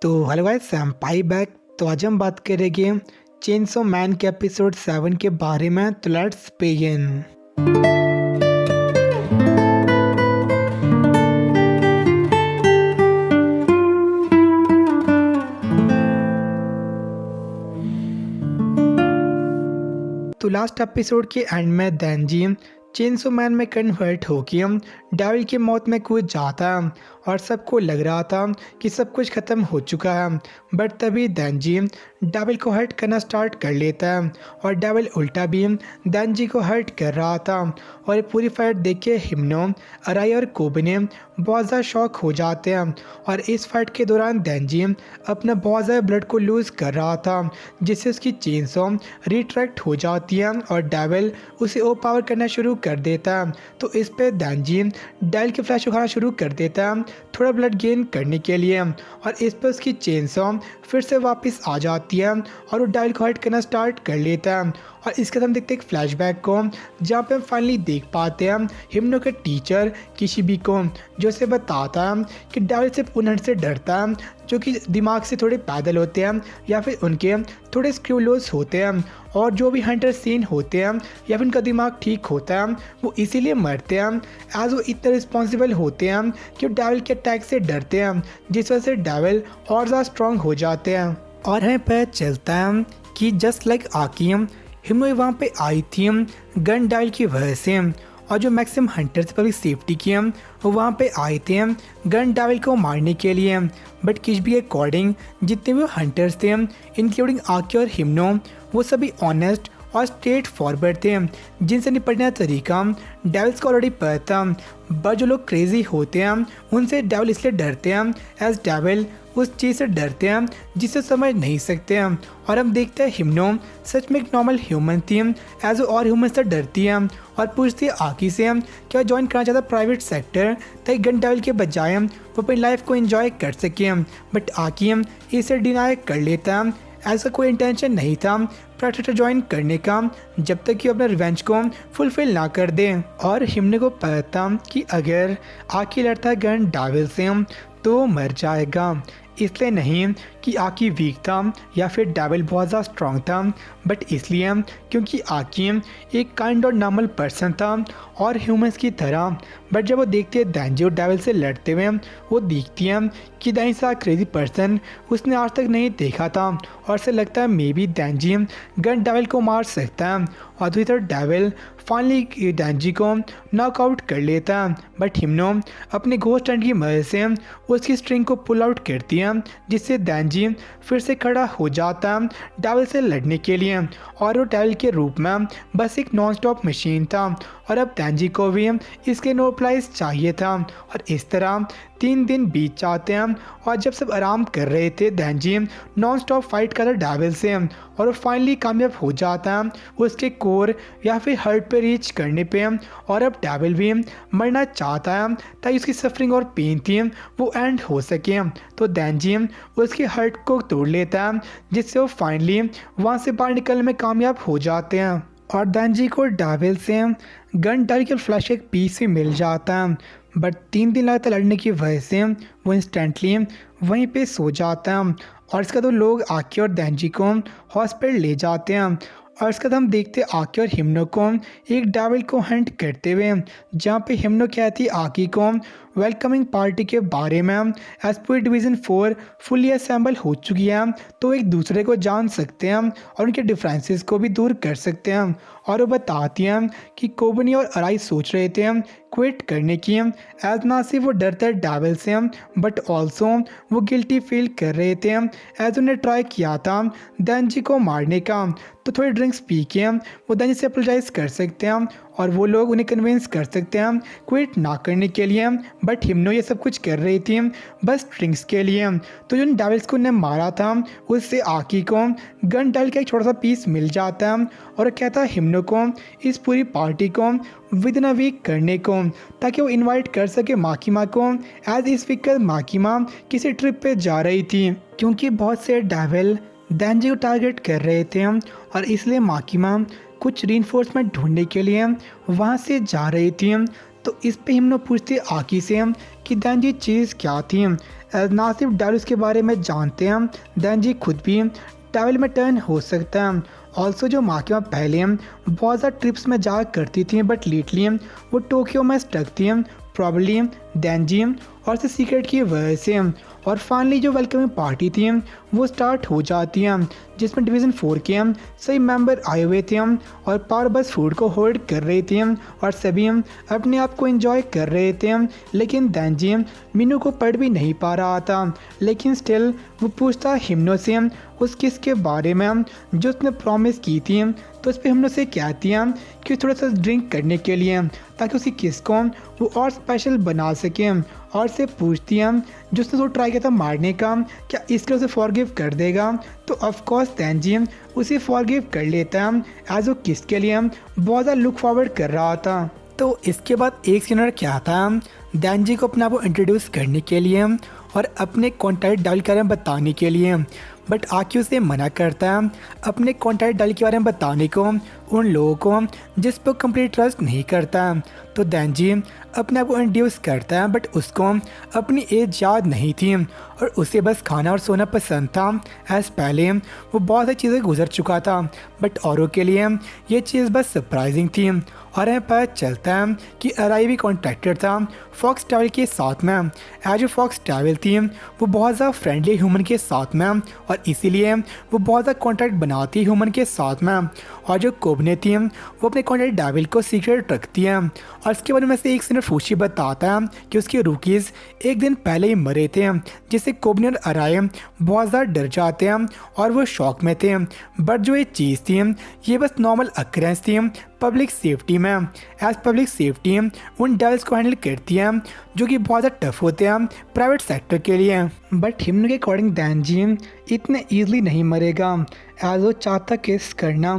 तो hello guys, I am pi back. तो आज हम बात करेंगे चेनसो मैन के एपिसोड 7 के बारे में। तो लेट्स बिगिन। तो लास्ट एपिसोड के एंड में देंजी चेनसो मैन में कन्वर्ट होके डेविल की मौत में कूद जाता है और सबको लग रहा था कि सब कुछ ख़त्म हो चुका है। बट तभी देंजी डेविल को हर्ट करना स्टार्ट कर लेता है और डेविल उल्टा भी देंजी को हर्ट कर रहा था। और ये पूरी फाइट देख के हिम्नो, अराई और कोबने बहुत ज़्यादा शॉक हो जाते हैं। और इस फाइट के दौरान देंजी अपना बहुत ज़्यादा ब्लड को लूज़ कर रहा था, जिससे उसकी चेनसो रिट्रैक्ट हो जाती है और डेविल उसे ओवर पावर करना शुरू कर देता है। तो इस पे देंजी डेविल की फ्लैश उखाड़ना शुरू कर देता है थोड़ा ब्लड गेन करने के लिए। और इस पर उसकी चेनसो फिर से वापस आ जाती है और वो डेविल को हर्ट करना स्टार्ट कर लेता है। और इसके हम देखते हैं एक फ्लैशबैक को, जहाँ पे हम फाइनली देख पाते हैं हिम्नो के टीचर किशिबी को, जो उसे बताता है कि डेविल सिर्फ उन हंट से डरता है जो कि दिमाग से थोड़े पैदल होते हैं या फिर उनके थोड़े स्क्रूलोस होते हैं। और जो भी हंटर सीन होते हैं या फिर उनका दिमाग ठीक होता है वो इसीलिए मरते हैं एज वो इतने रिस्पॉन्सिबल होते हैं कि वो डेविल के अटैक से डरते हैं, जिस वजह से डेविल और ज़्यादा स्ट्रॉन्ग हो जाते हैं। और हमें पता चलता है कि जस्ट लाइक आकी हिम्नो वहाँ पे आई थी गन डेविल की वजह से, और जो मैक्सिमम हंटर्स पब्लिक सेफ्टी की वो वहाँ पे आए थे गन डेविल को मारने के लिए। बट किशबी के अकॉर्डिंग जितने भी हंटर्स थे इंक्लूडिंग आकी और हिम्नो, वो सभी ऑनेस्ट और स्ट्रेट फॉरवर्ड थे, जिनसे निपटने का तरीका डेविल्स को ऑलरेडी पता था। बट जो लोग क्रेजी होते हैं उनसे डेविल इसलिए डरते हैं एज डेविल उस चीज़ से डरते हैं जिसे समझ नहीं सकते हैं। और हम देखते हैं हिम्नो सच में एक नॉर्मल ह्यूमन थी एज और ह्यूमन से डरती है और पूछती है आकी से क्या ज्वाइन करना चाहता प्राइवेट सेक्टर ताकि गन डेविल के बजाय वो अपनी लाइफ को एंजॉय कर सके। बट आकी इसे डिनाई कर लेता है, ऐसा कोई इंटेंशन नहीं था प्रेडेटर ज्वाइन करने का जब तक कि अपने रिवेंज को फुलफिल ना कर दे। और हिम्ने को पता था कि अगर आकी लड़ता गन डेविल से तो मर जाएगा, इसलिए नहीं कि आकी वीक था या फिर डेविल बहुत ज़्यादा स्ट्रॉन्ग था, बट इसलिए क्योंकि आकी एक काइंड और नॉर्मल पर्सन था और ह्यूमंस की तरह। बट जब वो देखती है देंजी और डेविल से लड़ते हुए, वो देखती है कि देंजी सा क्रेजी पर्सन उसने आज तक नहीं देखा था और उसे लगता है मे बी देंजी गन डेविल को मार सकता है। और दूसरी तरफ डेविल फाइनली देंजी को नॉकआउट कर लेता है। बट हिम्नो अपने घोस्ट हैंड की मदद से उसकी स्ट्रिंग को पुल आउट करती है, जिससे देंजी फिर से खड़ा हो जाता है डेविल से लड़ने के लिए। और वो डेविल के रूप में बस एक नॉन स्टॉप मशीन था और अब देंजी को भी इसके नो रिप्लाइज चाहिए था। और इस तरह 3 दिन बीत जाते हैं और जब सब आराम कर रहे थे देंजी नॉन स्टॉप फाइट कर रहा डेविल से और वो फाइनली कामयाब हो जाता है उसके कोर या फिर हर्ट पे रीच करने पे। और अब डेविल भी मरना चाहता है ताकि उसकी सफरिंग और पेन थी वो एंड हो सके। तो देंजी उसके हर्ट को तोड़ लेता है, जिससे वो फाइनली वहाँ से बाहर निकलने में कामयाब हो जाते हैं। और देंजी को डेविल से गन डेविल के फ्लैश एक पीस भी मिल जाता है। बट 3 दिन लगातार लड़ने की वजह से वो इंस्टेंटली वहीं पे सो जाता है। और इसके बाद वो लोग आकी और देंजी को हॉस्पिटल ले जाते हैं। और इसके बाद हम देखते हैं आकी और हिम्नो को एक डेविल को हंट करते हुए, जहाँ पे हिम्नो कहती है आकी को वेलकमिंग पार्टी के बारे में as per division 4 fully assemble हो चुकी है, तो एक दूसरे को जान सकते हैं और उनके डिफरेंसेस को भी दूर कर सकते हैं। और वो बताती हैं कि कोबनी और अराई सोच रहे थे क्विट करने की, एज ना सिर्फ वो डरते हैं डेविल से बट ऑल्सो वो गिल्टी फील कर रहे थे एज उन्हें ट्राई किया था देंजी को मारने का। तो थोड़ी ड्रिंक्स पी के वो देंजी से अपोलोजाइज कर सकते हैं और वो लोग उन्हें कन्विंस कर सकते हैं क्विट ना करने के लिए। बट हिम्नो ये सब कुछ कर रही थी बस ड्रिंक्स के लिए। तो जो डेविल्स को उन्हें मारा था उससे आकी को गन डेविल का एक छोटा सा पीस मिल जाता है और कहता है हिम्नो को इस पूरी पार्टी को विद इन अ वीक करने को, ताकि वो इनवाइट कर सके माकीमा को एज इस वीक माकीमा किसी ट्रिप पे जा रही थी, क्योंकि बहुत से डेविल देंजी को टारगेट कर रहे थे और इसलिए माकीमा कुछ रीइंफोर्समेंट ढूंढने के लिए वहाँ से जा रही थी। तो इस पे हिमनो पूछती है आकी से कि दानजी चीज़ क्या थी। ना सिर्फ डेविल उसके बारे में जानते हैं, दानजी खुद भी डेविल में टर्न हो सकता है। ऑल्सो जो माकिमा पहले बहुत ज़्यादा ट्रिप्स में जाया करती थी, बट लेटली वो टोक्यो में स्टक थी, प्रॉब्ली दानजी और से सीक्रेट की वजह से। और फाइनली जो वेलकमिंग पार्टी थी वो स्टार्ट हो जाती है, जिसमें डिवीज़न 4 के सभी मेंबर आए हुए थे और पावर बस फूड को होल्ड कर रहे थे और सभी अपने आप को एंजॉय कर रहे थे। लेकिन दानजी मीनू को पढ़ भी नहीं पा रहा था, लेकिन स्टिल वो पूछता हिमनो से उस किस के बारे में जो उसने प्रॉमिस की थी। तो उस पर हिमनो से कहती है कि थोड़ा सा ड्रिंक करने के लिए, ताकि उसी किस को वो और स्पेशल बना सके। और से पूछती है जो उसने तो ट्राई किया था मारने का, क्या इसके उसे फॉरगिव कर देगा। तो ऑफकोर्स दानजी उसे फॉरगिव कर लेता है, एज वो किस के लिए बहुत ज़्यादा लुक फॉरवर्ड कर रहा था। तो इसके बाद एक सीनर क्या था, दानजी को अपने आप को इंट्रोड्यूस करने के लिए और अपने कॉन्टैक्ट डायल के बारे में बताने के लिए, बट आकी उसे मना करता है अपने कॉन्टैक्ट डायल के बारे में बताने को उन लोगों को जिस पर कंप्लीट ट्रस्ट नहीं करता। तो दानजी अपने आप को इंट्रोड्यूस करता है, बट उसको अपनी एज याद नहीं थी और उसे बस खाना और सोना पसंद था। एज पहले वो बहुत सारी चीज़ें गुजर चुका था, बट औरों के लिए ये चीज़ बस सरप्राइजिंग थी। और हमें पता चलता है कि अराई भी कॉन्ट्रैक्टर था फॉक्स ट्रैवल के साथ में। एज जो फॉक्स ट्रैवल थी वो बहुत ज़्यादा फ्रेंडली ह्यूमन के साथ में, और इसीलिए वो बहुत ज़्यादा कॉन्टैक्ट बनाती ह्यूमन के साथ में। और जो कोबने थी वो अपने कॉन्टैक्ट डेविल को सीक्रेट रखती है। और इसके बारे में से एक सीनर फूशी बताता है कि उसके रूकीज़ एक दिन पहले ही मरे थे, जिससे कोबने और अराय बहुत ज़्यादा डर जाते हैं और वो शॉक में थे। बट जो ये चीज़ थी ये बस नॉर्मल अक्रेंस थी पब्लिक सेफ्टी में। एज पब्लिक सेफ्टी उन डेविल्स को हैंडल करती है जो कि बहुत ज़्यादा टफ होते हैं प्राइवेट सेक्टर के लिए। बट हिमनो के अकॉर्डिंग दानजी इतने ईजिली नहीं मरेगा, एज वो चाहता किस करना।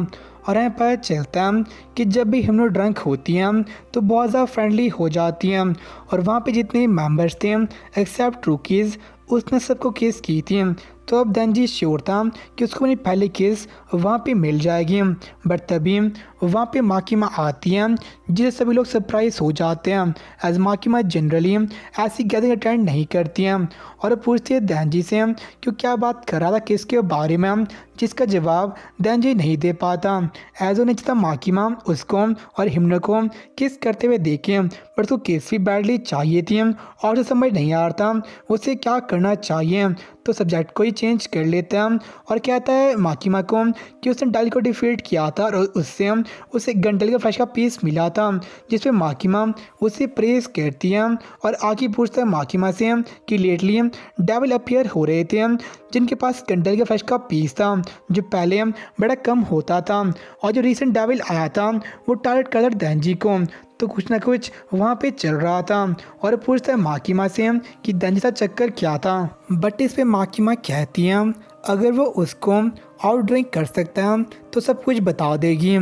और हमें पता चलता है कि जब भी हिमनो ड्रंक होती हैं तो बहुत ज़्यादा फ्रेंडली हो जाती हैं, और वहाँ पे जितने मेंबर्स थे एक्सेप्ट रूकीज़ उसने सबको किस की थी। तो अब दानजी श्योर था कि उसको अपनी पहली किस वहाँ पे मिल जाएगी। बट तभी वहाँ पे माकिमा आती है, जिससे सभी लोग सरप्राइज हो जाते हैं, एज माकिमा जनरली ऐसी गैदरिंग अटेंड नहीं करती हैं। और पूछती है दानजी से कि क्या बात कर रहा था किस के बारे में, जिसका जवाब दानजी नहीं दे पाता। एज वो नहीं चाहता माकिमा उसको और हिमनो को किस करते हुए देखें, पर उसको किस भी बैडली चाहिए थी और उसे समझ नहीं आ रहा था उसे क्या करना चाहिए। तो सब्जेक्ट को ही चेंज कर लेता है और कहता है माकिमा को कि उसने डाली को डिफीट किया था और उससे उसे गंटल का फ्लैश का पीस मिला था, जिस पे माकिमा उसे प्रेस करती है। और आगे पूछता है माकिमा से कि लेटली डेविल अपीयर हो रहे थे जिनके पास गंटल के फ्लैश का पीस था, जो पहले बड़ा कम होता था, और जो रिसेंट डेविल आया था वो टारगेट कलर दानजी को। तो कुछ ना कुछ वहाँ पे चल रहा था। और पूछता है माकिमा से कि दानजी का चक्कर क्या था। बट इस पे माकिमा कहती है अगर वो उसको आउट ड्रिंक कर सकता है तो सब कुछ बता देगी।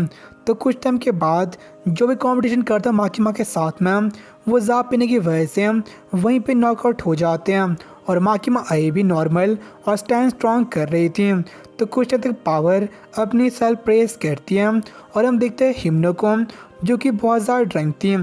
तो कुछ टाइम के बाद जो भी कंपटीशन करता है माकिमा के साथ में, वो जा पीने की वजह से वहीं पे नॉकआउट हो जाते हैं, और माकिमा आई भी नॉर्मल और स्टैंड स्ट्रॉन्ग कर रही थी। तो कुछ टाइम तक पावर अपनी सेल्फ प्रेस करती है, और हम देखते हैं हिमनो को जो कि बहुत ज़्यादा ड्रंक थी,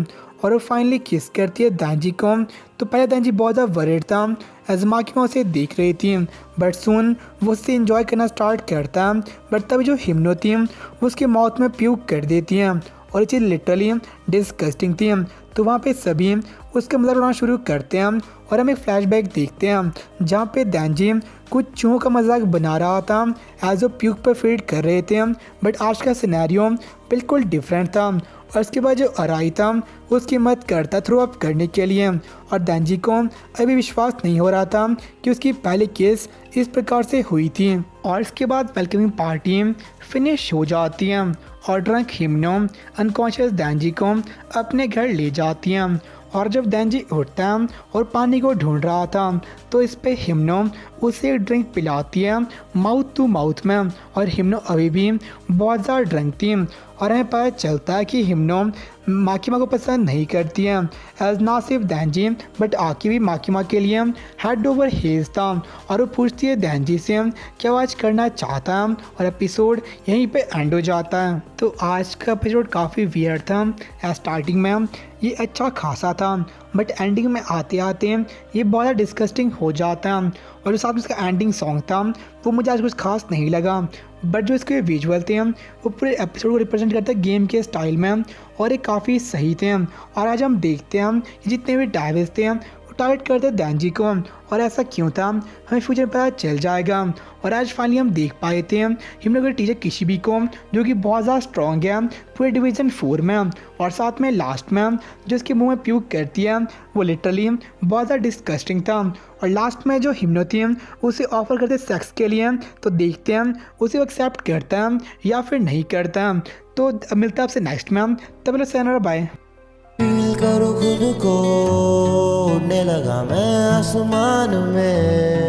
और वो फाइनली किस करती है दानजी को। तो पहले दानजी बहुत ज़्यादा वरीड था, एज माकिमा उसे देख रही थी, बट सुन वो उससे इंजॉय करना स्टार्ट करता है। बट तभी जो हिमनो थी वो उसके माउथ में प्यूक कर देती है, और ये चीज़ लिटरली डिस्गस्टिंग थी। तो वहाँ पे सभी उसका मजाक उड़ाना शुरू करते हैं, और हम एक फ्लैशबैक देखते हैं जहाँ पे दानजी कुछ चूहों का मजाक बना रहा था एज वो प्यूक पर फीड कर रहे थे। बट आज का सिनेरियो बिल्कुल डिफरेंट था, और उसके बाद जो अराई था उसकी मदद करता थ्रो अप करने के लिए, और दानजी को अभी विश्वास नहीं हो रहा था कि उसकी पहली केस इस प्रकार से हुई थी। और इसके बाद वेलकमिंग पार्टी फिनिश हो जाती है, और ड्रंक हिमनो अनकॉन्शियस दानजी को अपने घर ले जाती है। और जब दानजी उठता है और पानी को ढूंढ रहा था, तो इस पे हिमनो उसे एक ड्रिंक पिलाती है माउथ टू माउथ में, और हिमनो अभी भी बहुत ज़्यादा ड्रंक थी। और हमें पता चलता है कि हिमनो माकिमा को पसंद नहीं करती है, एज ना सिर्फ दानजी बट आकी भी माकिमा के लिए हेड ओवर हेज था। और वो पूछती है दानजी से क्या वो आज करना चाहता है, और एपिसोड यहीं पे एंड हो जाता है। तो आज का एपिसोड काफ़ी वियर्ड था। स्टार्टिंग में ये अच्छा खासा था, बट एंडिंग में आते आते ये बहुत ज़्यादा डिस्गस्टिंग हो जाता है। और जो साथ में इसका एंडिंग सॉन्ग था वो मुझे आज कुछ खास नहीं लगा, बट जो इसके विजुअल थे वो पूरे एपिसोड को रिप्रेजेंट करते हैं गेम के स्टाइल में, और ये काफ़ी सही थे। और आज हम देखते हैं कि जितने भी डायवर्स थे वो टारगेट करते दैंजी को, और ऐसा क्यों था हमें फ्यूचर में पता चल जाएगा। और आज फाइनली हम देख पाए थे हम लोग टीचर किशिबी को, जो कि बहुत ज़्यादा स्ट्रॉन्ग है पूरे डिवीज़न 4 में। और साथ में लास्ट में जो इसके मुंह में प्यूक करती है वो लिटरली बहुत ज़्यादा डिस्गस्टिंग था। और लास्ट में जो हिम्नो थी उसे ऑफर करते सेक्स के लिए, तो देखते हैं उसे वो एक्सेप्ट करता है या फिर नहीं करता है। तो मिलता है आपसे नेक्स्ट में, तब लोग सेना बाय। फील करो खुद को, उड़ने लगा मैं आसमान में।